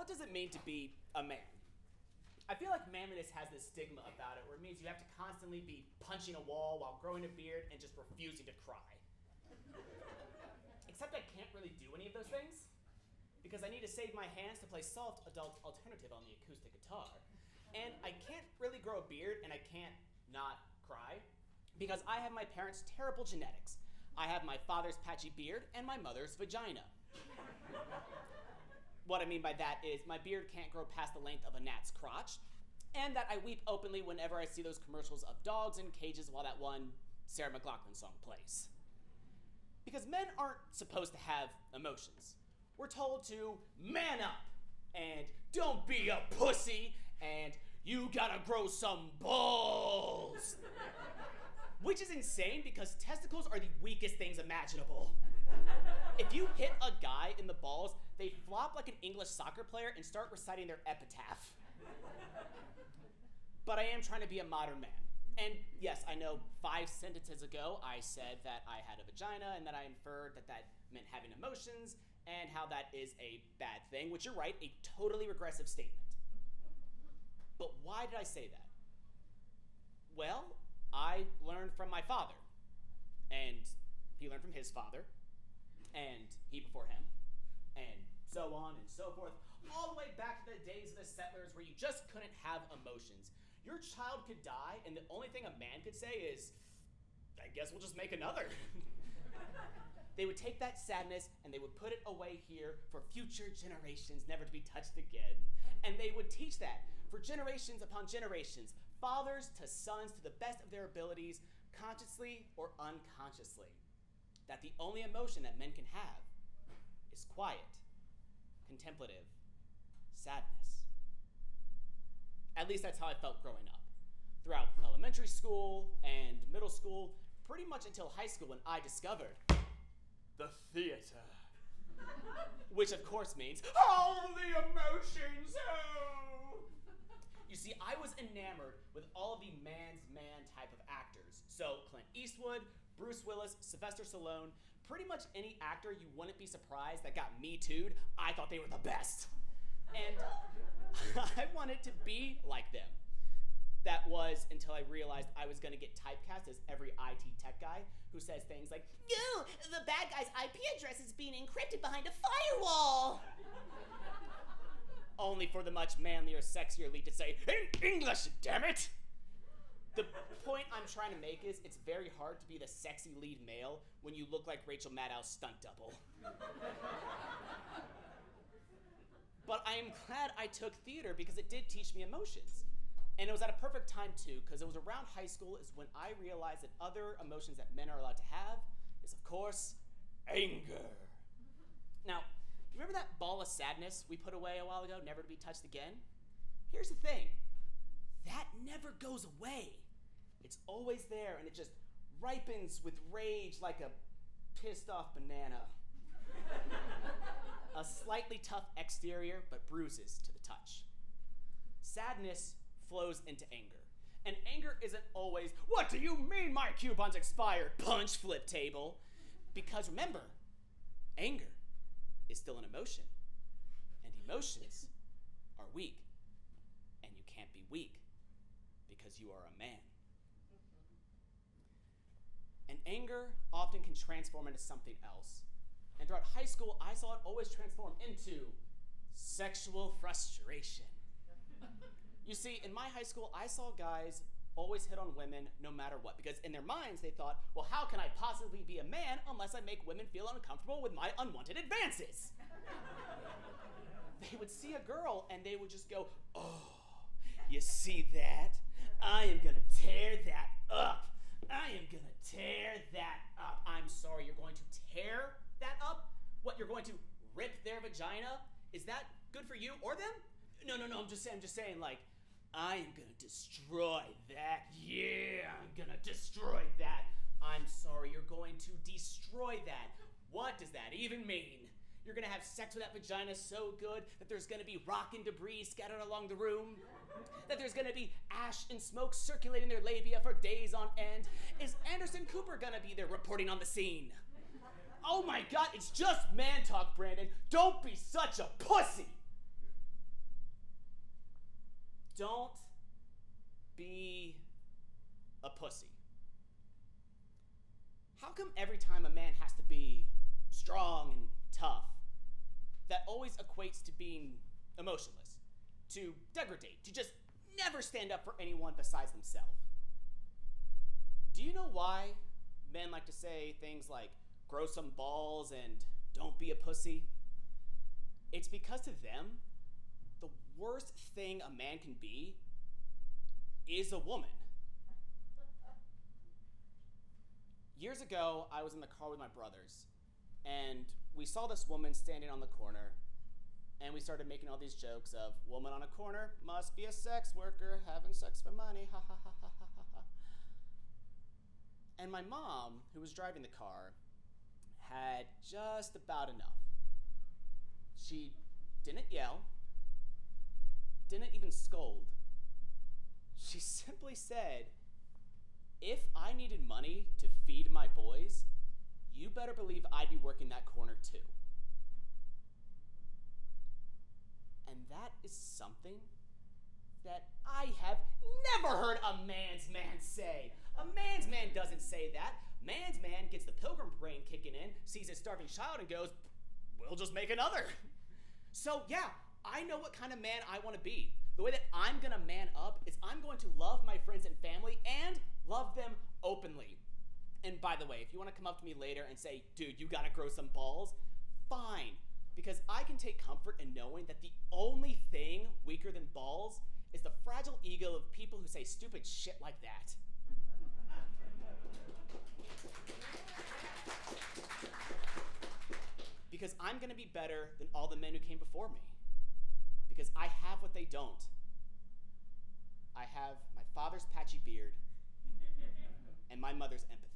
what does it mean to be a man? I feel like manliness has this stigma about it where it means you have to constantly be punching a wall while growing a beard and just refusing to cry. Except I can't really do any of those things because I need to save my hands to play soft adult alternative on the acoustic guitar. And I can't really grow a beard and I can't not cry because I have my parents' terrible genetics. I have my father's patchy beard and my mother's vagina. What I mean by that is my beard can't grow past the length of a gnat's crotch, and that I weep openly whenever I see those commercials of dogs in cages while that one Sarah McLachlan song plays. Because men aren't supposed to have emotions. We're told to man up, and don't be a pussy, and you gotta grow some balls. Which is insane because testicles are the weakest things imaginable. If you hit a guy in the balls, they flop like an English soccer player and start reciting their epitaph. But I am trying to be a modern man. And yes, I know 5 sentences ago I said that I had a vagina and that I inferred that that meant having emotions and how that is a bad thing, which you're right, a totally regressive statement. But why did I say that? Well, I learned from my father, and he learned from his father, and he before him, and so on and so forth, all the way back to the days of the settlers where you just couldn't have emotions. Your child could die, and the only thing a man could say is, I guess we'll just make another. They would take that sadness and they would put it away here for future generations never to be touched again. And they would teach that for generations upon generations, fathers to sons to the best of their abilities, consciously or unconsciously, that the only emotion that men can have is quiet, contemplative sadness. At least that's how I felt growing up. Throughout elementary school and middle school, pretty much until high school when I discovered the theater. Which of course means, all the emotions, oh! You see, I was enamored with all of the man's man type of actors. So Clint Eastwood, Bruce Willis, Sylvester Stallone, pretty much any actor you wouldn't be surprised that got Me Too'd, I thought they were the best. And I wanted to be like them. That was until I realized I was gonna get typecast as every IT tech guy who says things like, "No, the bad guy's IP address is being encrypted behind a firewall." Only for the much manlier, sexier lead to say, "In English, damn it!" The point I'm trying to make is it's very hard to be the sexy lead male when you look like Rachel Maddow's stunt double. But I am glad I took theater because it did teach me emotions. And it was at a perfect time too, because it was around high school is when I realized that other emotions that men are allowed to have is, of course, anger. Now, remember that ball of sadness we put away a while ago, never to be touched again? Here's the thing, that never goes away. It's always there, and it just ripens with rage like a pissed off banana. A slightly tough exterior, but bruises to the touch. Sadness flows into anger. And anger isn't always, "What do you mean my coupons expired?" punch flip table. Because remember, anger is still an emotion. And emotions are weak. And you can't be weak because you are a man. And anger often can transform into something else. And throughout high school, I saw it always transform into sexual frustration. You see, in my high school, I saw guys always hit on women no matter what, because in their minds they thought, well, how can I possibly be a man unless I make women feel uncomfortable with my unwanted advances? They would see a girl and they would just go, "Oh, you see that? I am gonna tear that up. I am gonna tear that up." I'm sorry, you're going to tear that up? What, you're going to rip their vagina? Is that good for you or them? No, I'm just saying, like, I am gonna destroy that. Yeah, I'm gonna destroy that. I'm sorry, you're going to destroy that. What does that even mean? You're gonna have sex with that vagina so good that there's gonna be rock and debris scattered along the room? That there's gonna be ash and smoke circulating their labia for days on end? Is Anderson Cooper gonna be there reporting on the scene? Oh my God, it's just man talk, Brandon. Don't be such a pussy. Don't be a pussy. How come every time a man has to be strong and tough, that always equates to being emotionless, to degrade, to just never stand up for anyone besides themselves? Do you know why men like to say things like, grow some balls and don't be a pussy? It's because to them, the worst thing a man can be is a woman. Years ago, I was in the car with my brothers, and we saw this woman standing on the corner, and we started making all these jokes of, woman on a corner must be a sex worker, having sex for money, ha ha ha ha ha ha. And my mom, who was driving the car, had just about enough. She didn't yell, didn't even scold. She simply said, if I needed money to feed my boys, you better believe I'd be working that corner too. And that is something that I have never heard a man's man say. A man's man doesn't say that. Man's man gets the pilgrim brain kicking in, sees his starving child and goes, we'll just make another. So yeah, I know what kind of man I want to be. The way that I'm going to man up is I'm going to love my friends and family and love them openly. And by the way, if you want to come up to me later and say, dude, you got to grow some balls, fine. Because I can take comfort in knowing that the only thing weaker than balls is the fragile ego of people who say stupid shit like that. Because I'm going to be better than all the men who came before me. Because I have what they don't. I have my father's patchy beard and my mother's empathy.